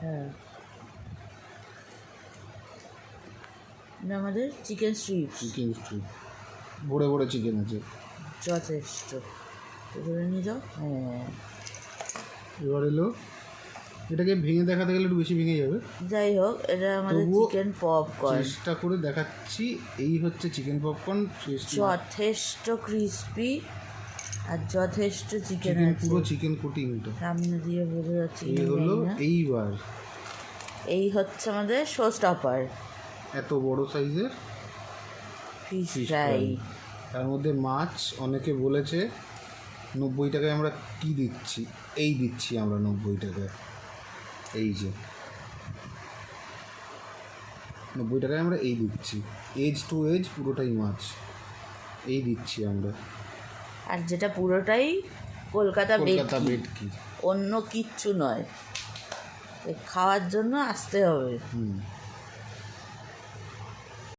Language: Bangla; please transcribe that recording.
হ্যাঁ, এটা আমাদের চিকেন স্ট্রিপ। চিকেন স্ট্রিপ ভরে ভরে চিকেন আছে, যথেষ্ট। ধরে নিয়ে যাও। হ্যাঁ, এবার এলো এটাকে ভেঙে দেখাতে গেলে একটু বেশি ভেঙে যাবে। যাই হোক, এটা আমাদের তবুও চিকেন পপকর্ন। চেষ্টা করে দেখাচ্ছি। এই হচ্ছে চিকেন পপকর্ন, যথেষ্ট ক্রিস্পি আর যথেষ্ট চিকেন চিকেন আছে। পুরো চিকেন কোটিংটা সামনে দিয়ে বোঝা যাচ্ছে এই হলো। এইবার এই হচ্ছে আমাদের শো স্টপার, এত বড় সাইজের ফিশ ফিশ ফ্রাই। ফ্রাই, তার মধ্যে মাছ। অনেকে বলেছে 90 টাকায় আমরা কি দিচ্ছি, এই দিচ্ছি আমরা 90 টাকায়। এই যে 90 টাকায় আমরা এই দিচ্ছি, এজ টু এজ পুরোটাই মাছ, এই দিচ্ছি আমরা। আর যেটা পুরোটাই কলকাতা কলকাতা ভেটকি, ভেটকি, অন্য কিচ্ছু নয়। খাওয়ার জন্য আসতে হবে।